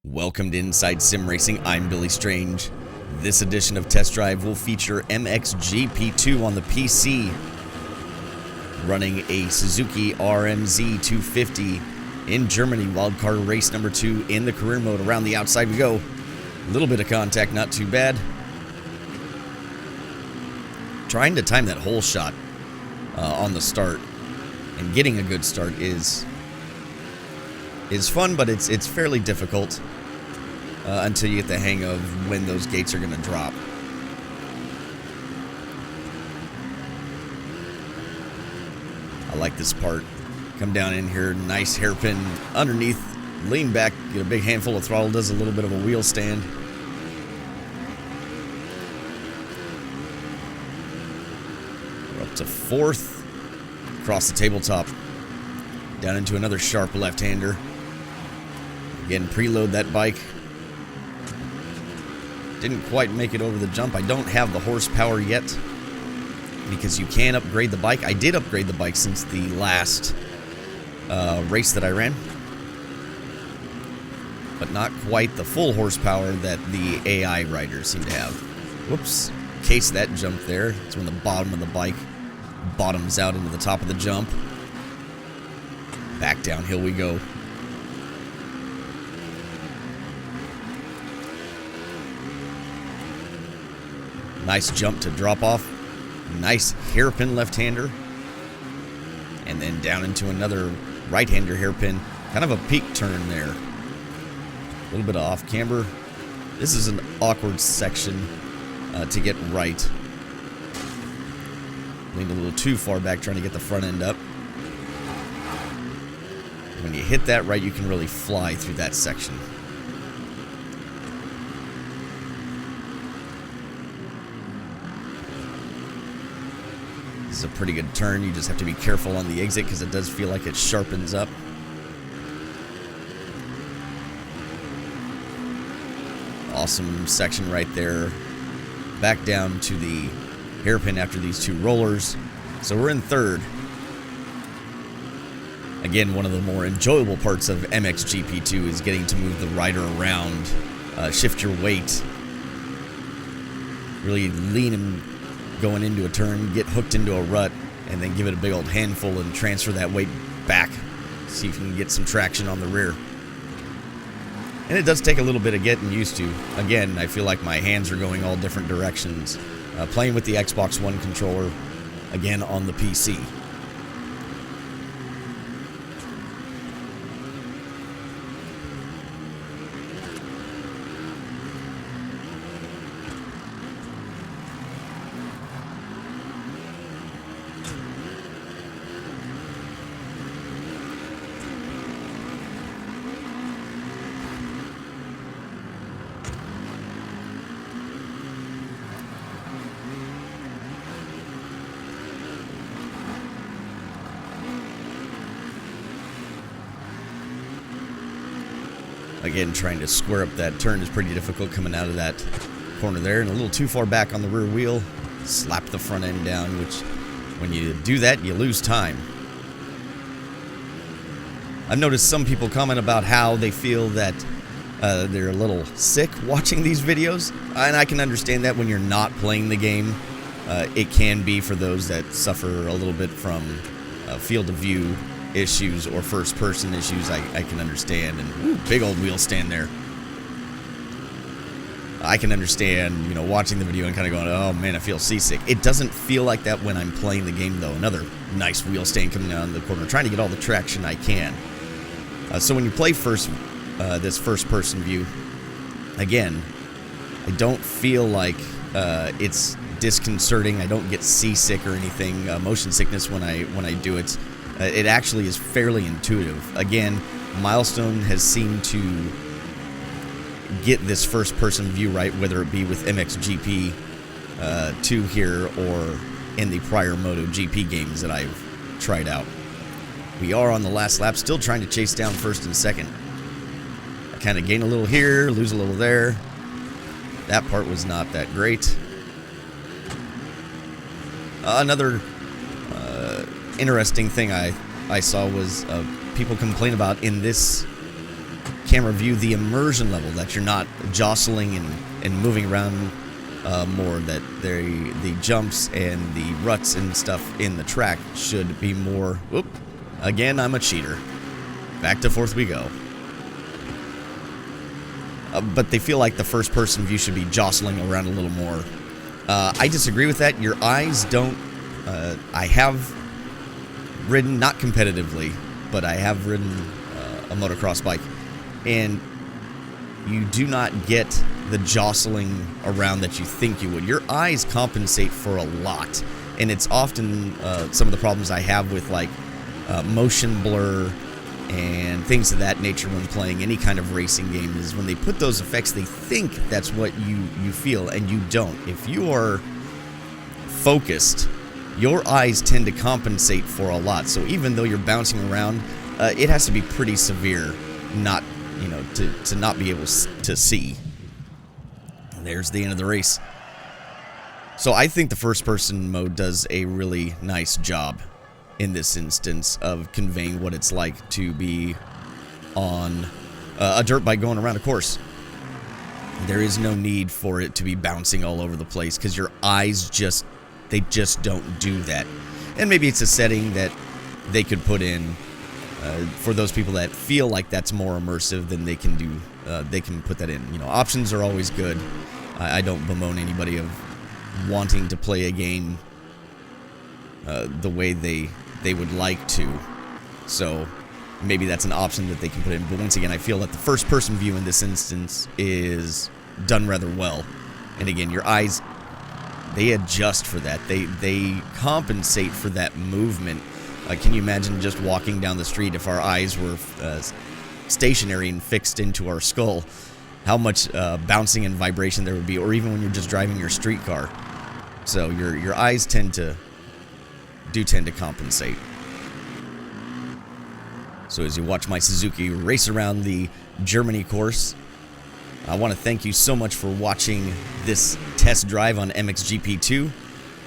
Welcome to Inside Sim Racing. I'm Billy Strange. This edition of Test Drive will feature MXGP2 on the PC, running a Suzuki RM-Z250 in Germany, wildcard race number 2 in the career mode. Around the outside we go. A little bit of contact, not too bad. Trying to time that hole shot on the start and getting a good start is fun, but it's fairly difficult until you get the hang of when those gates are going to drop. I like this part. Come down in here, nice hairpin underneath, lean back, get a big handful of throttle, does a little bit of a wheel stand. We're up to 4th, across the tabletop, down into another sharp left-hander. Again, preload that bike. Didn't quite make it over the jump. I don't have the horsepower yet because you can upgrade the bike. I did upgrade the bike since the last race that I ran, but not quite the full horsepower that the AI riders seem to have. Whoops. Case that jump there. It's when the bottom of the bike bottoms out into the top of the jump. Back downhill we go. Nice jump to drop off. Nice hairpin left-hander. And then down into another right-hander hairpin. Kind of a peak turn there. A little bit of off camber. This is an awkward section to get right. Leaned a little too far back trying to get the front end up. When you hit that right, you can really fly through that section. This is a pretty good turn. You just have to be careful on the exit because it does feel like it sharpens up. Awesome section right there. Back down to the hairpin after these 2 rollers. So we're in 3rd. Again, one of the more enjoyable parts of MXGP2 is getting to move the rider around, shift your weight, really lean him going into a turn, get hooked into a rut, and then give it a big old handful and transfer that weight back. See if you can get some traction on the rear. And it does take a little bit of getting used to. Again, I feel like my hands are going all different directions. Playing with the Xbox One controller, again on the PC. Again, trying to square up that turn is pretty difficult coming out of that corner there. And a little too far back on the rear wheel. Slap the front end down, which when you do that, you lose time. I've noticed some people comment about how they feel that they're a little sick watching these videos. And I can understand that when you're not playing the game. It can be for those that suffer a little bit from field of view issues or first-person issues. I can understand. And ooh, big old wheel stand there. I can understand, you know, watching the video and kind of going, oh man, I feel seasick. It doesn't feel like that when I'm playing the game, though. Another nice wheel stand coming down the corner, trying to get all the traction I can. So when you play this first-person view, again, I don't feel like it's disconcerting. I don't get seasick or anything, motion sickness when I do it. It actually is fairly intuitive. Again, Milestone has seemed to get this first-person view right, whether it be with MXGP2 here or in the prior MotoGP games that I've tried out. We are on the last lap, still trying to chase down 1st and 2nd. I kind of gain a little here, lose a little there. That part was not that great. Another interesting thing I saw was people complain about in this camera view, the immersion level, that you're not jostling and moving around more, that the jumps and the ruts and stuff in the track should be more... Whoop, again, I'm a cheater. Back to fourth we go. But they feel like the first-person view should be jostling around a little more. I disagree with that. Your eyes don't... I have ridden, not competitively, but I have ridden a motocross bike, and you do not get the jostling around that you think you would. Your eyes compensate for a lot, and it's often some of the problems I have with, like, motion blur and things of that nature when playing any kind of racing game, is when they put those effects, they think that's what you feel, and you don't. If you are focused, your eyes tend to compensate for a lot. So even though you're bouncing around, it has to be pretty severe not, to not be able to see. And there's the end of the race. So I think the first-person mode does a really nice job in this instance of conveying what it's like to be on a dirt bike going around a course. There is no need for it to be bouncing all over the place, because your eyes just don't do that. And maybe it's a setting that they could put in for those people that feel like that's more immersive, then they can do. They can put that in. Options are always good. I don't bemoan anybody of wanting to play a game the way they would like to. So maybe that's an option that they can put in. But once again, I feel that the first-person view in this instance is done rather well. And again, your eyes, they adjust for that. They compensate for that movement. Can you imagine just walking down the street if our eyes were stationary and fixed into our skull? How much bouncing and vibration there would be, or even when you're just driving your streetcar. So your eyes tend to compensate. So as you watch my Suzuki race around the Germany course, I want to thank you so much for watching this test drive on MXGP2.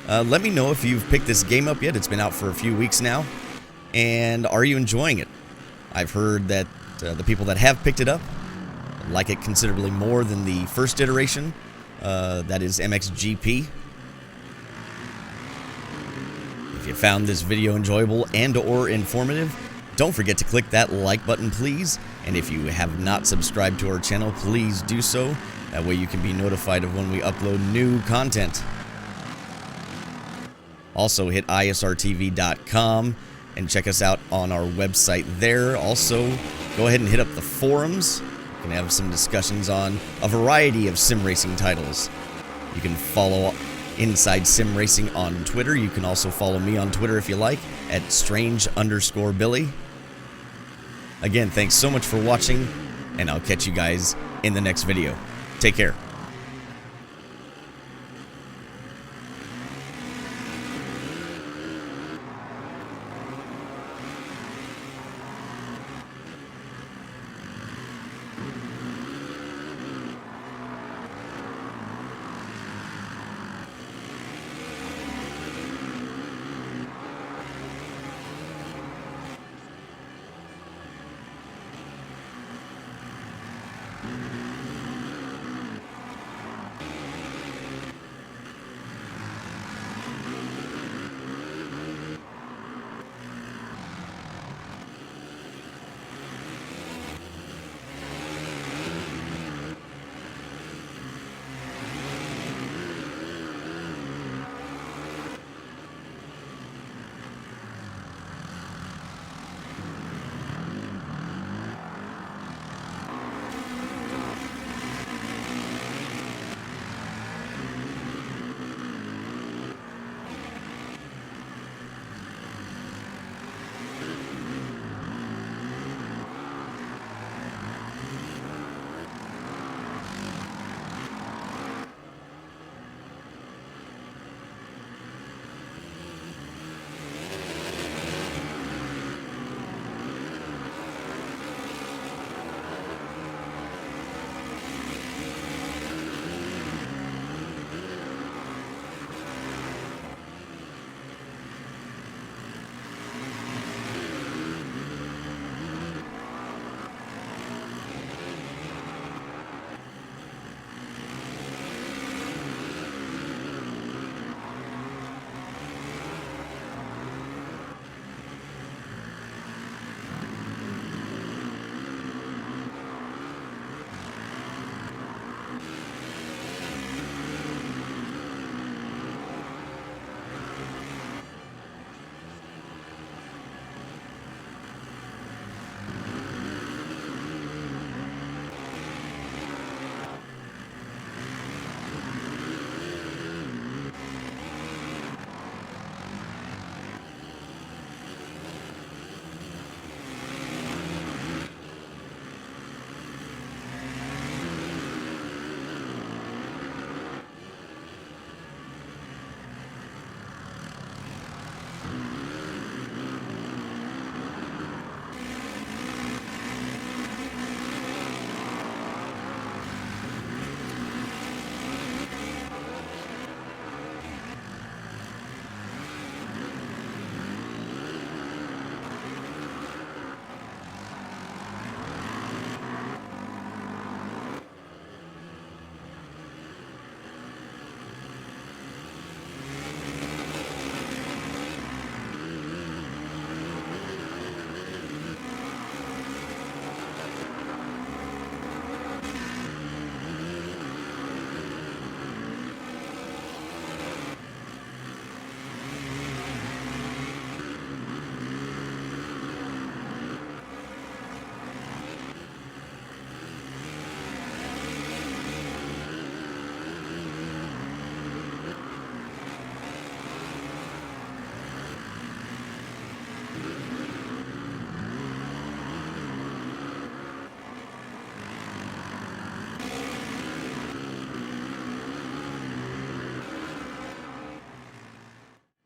Let me know if you've picked this game up yet. It's been out for a few weeks now. And are you enjoying it? I've heard that the people that have picked it up like it considerably more than the first iteration. That is MXGP. If you found this video enjoyable and or informative, don't forget to click that like button, please. And if you have not subscribed to our channel, please do so. That way you can be notified of when we upload new content. Also, hit isrtv.com and check us out on our website there. Also, go ahead and hit up the forums. We can have some discussions on a variety of sim racing titles. You can follow Inside Sim Racing on Twitter. You can also follow me on Twitter if you like, at strange_Billy. Again, thanks so much for watching, and I'll catch you guys in the next video. Take care.